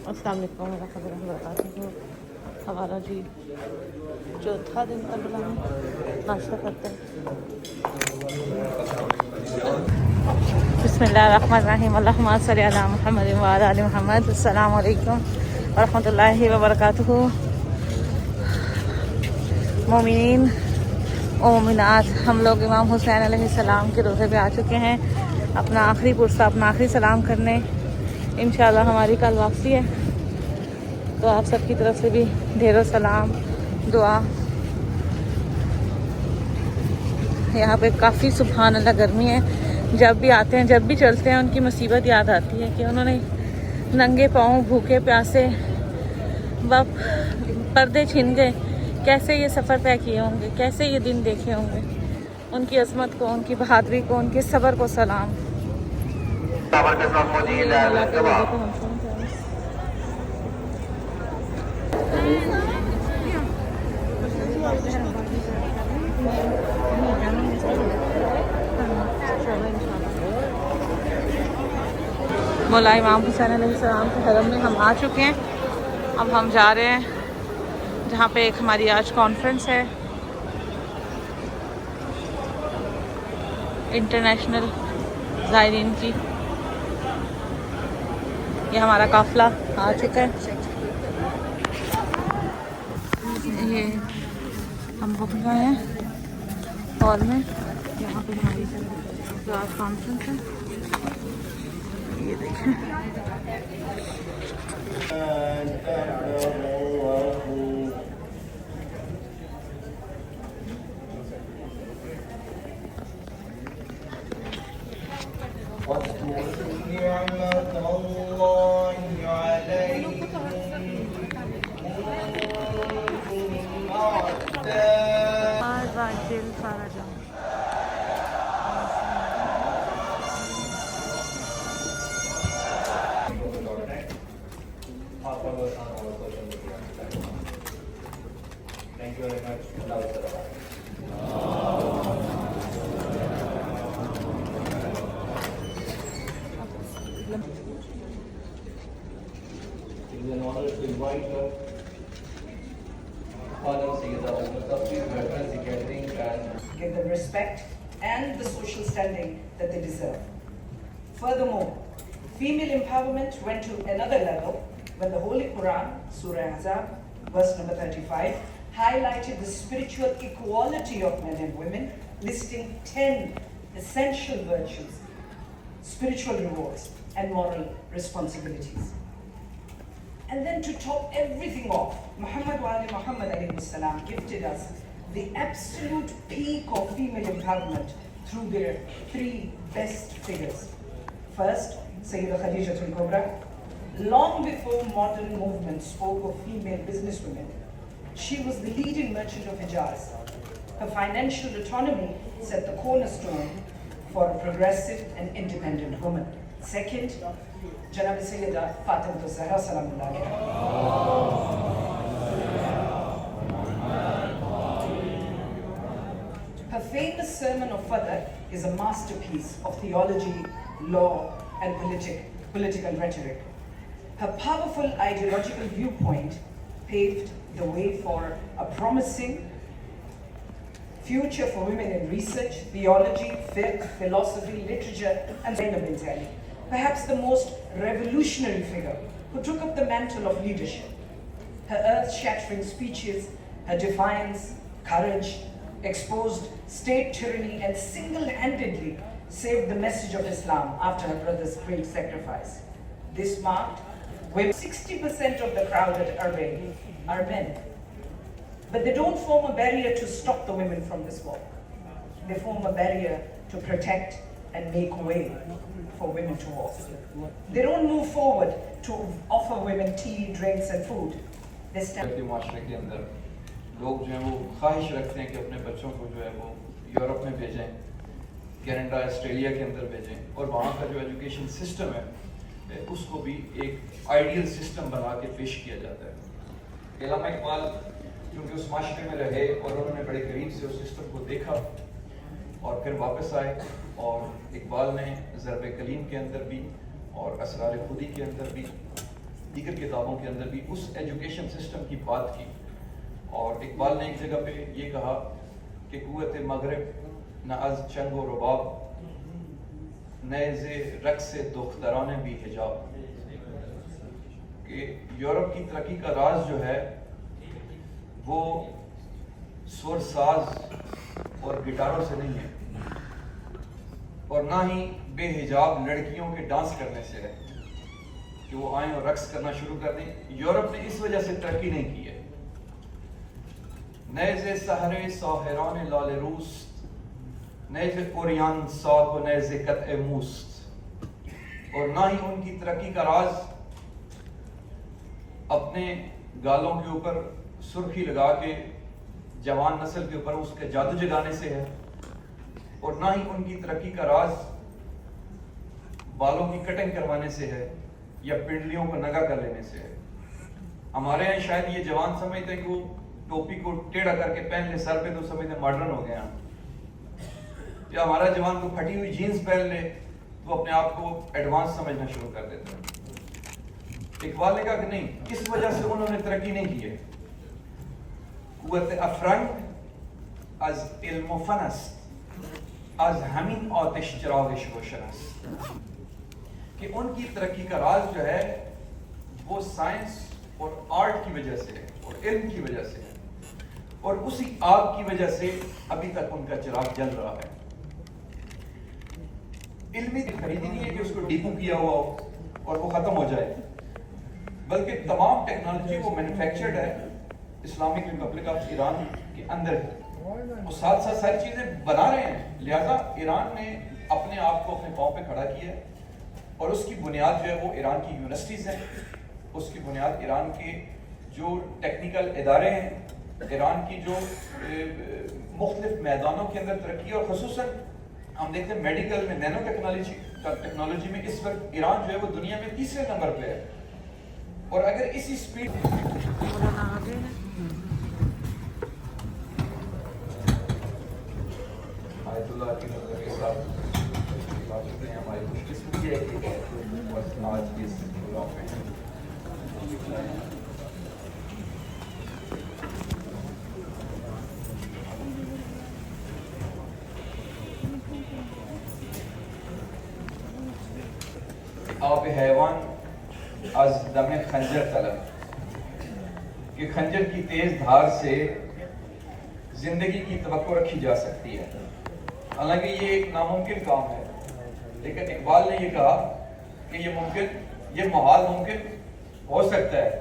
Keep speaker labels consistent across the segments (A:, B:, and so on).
A: السلام علیکم ورحمۃ اللہ وبرکاتہ. ہمارا جی چوتھا دن کا بلانا ناشتہ کرتے ہیں. بسم اللہ الرحمن الرحیم. اللہم صلی علی محمد وعلی آل محمد. السلام علیکم ورحمۃ اللہ وبرکاتہ. مومنین و مومنات، ہم لوگ امام حسین علیہ السلام کے روضے پہ آ چکے ہیں اپنا آخری پرسہ، اپنا آخری سلام کرنے. انشاءاللہ ہماری کل واپسی ہے، تو آپ سب کی طرف سے بھی ڈھیروں سلام، دعا. یہاں پہ کافی سبحان اللہ گرمی ہے. جب بھی آتے ہیں، جب بھی چلتے ہیں، ان کی مصیبت یاد آتی ہے کہ انہوں نے ننگے پاؤں بھوکے پیاسے پردے چھن گئے، کیسے یہ سفر طے کیے ہوں گے، کیسے یہ دن دیکھے ہوں گے. ان کی عظمت کو، ان کی بہادری کو، ان کے صبر کو سلام. مولا امام حسین علیہ السلام کے حرم میں ہم آ چکے ہیں. اب ہم جا رہے ہیں جہاں پہ ایک ہماری آج کانفرنس ہے، انٹرنیشنل زائرین کی. یہ ہمارا قافلہ آ چکا ہے. یہ ہم رک گئے ہیں ہال میں، یہاں پہ ہماری جو آج کانفرنس ہے. یہ دیکھیں
B: Thank you very much. It is an honor to invite Father Sayyida Mustafi Veterans Gathering and
C: give them respect and the social standing that they deserve. Furthermore, female empowerment went to another level when the Holy Quran, Surah Ahzab, verse number 35, highlighted the spiritual equality of men and women, listing 10 essential virtues, spiritual rewards, and moral responsibilities. And then to top everything off, Muhammad wa ali Muhammad alayhi salam gifted us the absolute peak of female empowerment through their three best figures. First, Sayyida Khadijatul Kubra. Long before modern movement spoke of female businesswomen, she was the leading merchant of Hijaz. Her financial autonomy set the cornerstone for a progressive and independent woman. Second, Janab Sayyida Fatima Zahra Salamullah alaiha. Her famous sermon of Fadr is a masterpiece of theology, law, and political rhetoric. Her powerful ideological viewpoint paved the way for a promising future for women in research, theology, fiqh, philosophy, literature, and sustainability. Perhaps the most revolutionary figure who took up the mantle of leadership. Her earth-shattering speeches, her defiance, courage, exposed state tyranny, and single-handedly saved the message of Islam after her brother's great sacrifice. This marked when 60% of the crowd at Arbain are men. But they don't form a barrier to stop the women from this walk. They form a barrier to protect and make way for women to walk. They don't move forward to offer women tea, drinks, and food. They stand.
B: معاشرے کے اندر لوگ جو ہیں وہ خواہش رکھتے ہیں کہ اپنے بچوں کو جو ہے وہ یورپ میں بھیجیں، کینیڈا، آسٹریلیا کے اندر بھیجیں، اور وہاں کا جو ایجوکیشن سسٹم ہے اس کو بھی ایک آئیڈیل سسٹم بنا کے پیش کیا جاتا ہے. علامہ اقبال کیونکہ اس معاشرے میں رہے اور انہوں نے بڑے قریب سے اس سسٹم کو دیکھا اور پھر واپس آئے، اور اقبال نے ضرب کلیم کے اندر بھی اور اسرار خودی کے اندر بھی دیگر کتابوں کے اندر بھی اس ایجوکیشن سسٹم کی بات کی. اور اقبال نے ایک جگہ پہ یہ کہا کہ قوت مغرب نہ از چنگ و رباب، نیز رقص دختران بھی حجاب. کہ یورپ کی ترقی کا راز جو ہے وہ سور ساز اور گٹاروں سے نہیں ہے، اور نہ ہی بے حجاب لڑکیوں کے ڈانس کرنے سے ہے کہ وہ آئیں اور رقص کرنا شروع کر دیں. یورپ نے اس وجہ سے ترقی نہیں کی ہے. نیز سحر ساحران لال روست، نیز اوریان ساک و نیز قطع موست. اور نہ ہی ان کی ترقی کا راز اپنے گالوں کے اوپر سرخی لگا کے جوان نسل کے اوپر اس کے جادو جگانے سے ہے، اور نہ ہی ان کی ترقی کا راز بالوں کی کٹنگ کروانے سے ہے یا پنڈلیوں کو نگا کر لینے سے ہے. ہمارے یہاں شاید یہ جوان سمجھتے ہیں کہ وہ ٹوپی کو ٹیڑھا کر کے پہن لے سر پہ تو سمجھتے ماڈرن ہو گئے ہیں، یا ہمارا جوان کو پھٹی ہوئی جینز پہن لے تو اپنے آپ کو ایڈوانس سمجھنا شروع کر دیتا ہے. اقبال نے کہا کہ نہیں، اس وجہ سے انہوں نے ترقی نہیں کی ہے. قوت افرنگ از علم و فن است، از همین آتش چراغش روشن است. کہ ان کی ترقی کا راز جو ہے وہ سائنس اور آرٹ کی وجہ سے ہے اور علم کی وجہ سے ہے، اور اسی آگ کی وجہ سے ابھی تک ان کا چراغ جل رہا ہے. علمی خریدی نہیں ہے کہ اس کو ڈیپو کیا ہوا ہو اور وہ ختم ہو جائے، بلکہ تمام ٹیکنالوجی وہ مینوفیکچرڈ ہے اسلامک ریپبلک آف ایران کے اندر ہے. وہ ساتھ ساتھ ساری چیزیں بنا رہے ہیں. لہذا ایران نے اپنے آپ کو اپنے پاؤں پہ کھڑا کیا ہے، اور اس کی بنیاد جو ہے وہ ایران کی یونیورسٹیز ہیں، اس کی بنیاد ایران کے جو ٹیکنیکل ادارے ہیں، ایران کی جو مختلف میدانوں کے اندر ترقی. اور خصوصاً ہم دیکھتے ہیں میڈیکل میں، نینو ٹیکنالوجی میں اس وقت ایران جو ہے وہ دنیا میں 3رے نمبر پہ ہے. اور اگر اسی سپیڈ آیت اللہ کی نظر کے ساتھ ہماری خوش قسمتی ہے کہ آج کی اس پروگرام میں آب حیوان از دم خنجر طلب، کہ خنجر کی تیز دھار سے زندگی کی توقع رکھی جا سکتی ہے. حالانکہ یہ ایک ناممکن کام ہے، لیکن اقبال نے یہ کہا کہ یہ ممکن، یہ محال ممکن ہو سکتا ہے.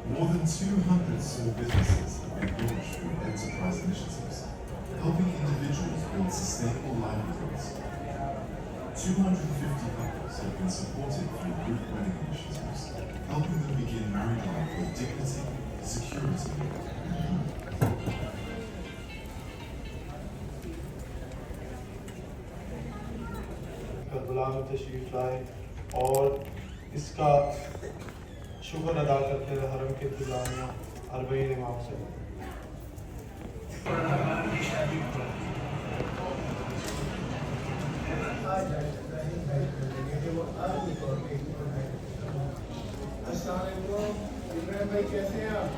D: More than 200 small businesses have been launched through enterprise initiatives, helping individuals build sustainable livelihoods. 250 couples have been supported through group wedding initiatives, helping them begin married life with dignity, security,
E: Karbala میں تشریف لائے اور اس کا شکر ادا کرتے ہوئے حرم کے دلانیہ 40 امام سے
F: السلام علیکم عمران بھائی، کیسے ہیں آپ؟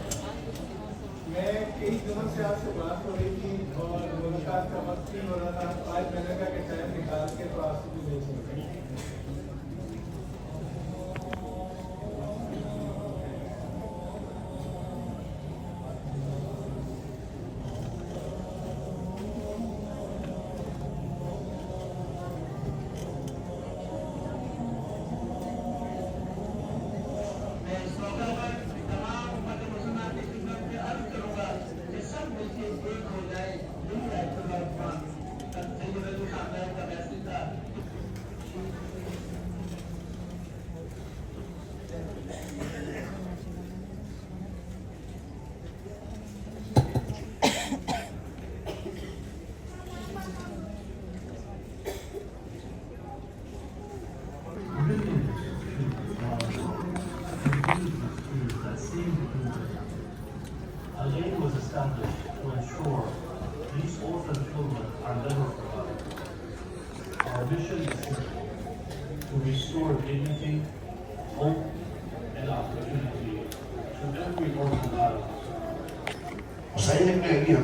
F: میں کئی دنوں سے آپ سے بات ہو رہی تھی اور ملاقات کا وقت نہیں ہو رہا تھا. آج میں نے کہا کہ ٹائم نکال کے تو آپ سے بھی مل سکتے ہیں.
G: To ensure these orphan children are never forgotten. Our mission is simple: to restore dignity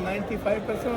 F: 95%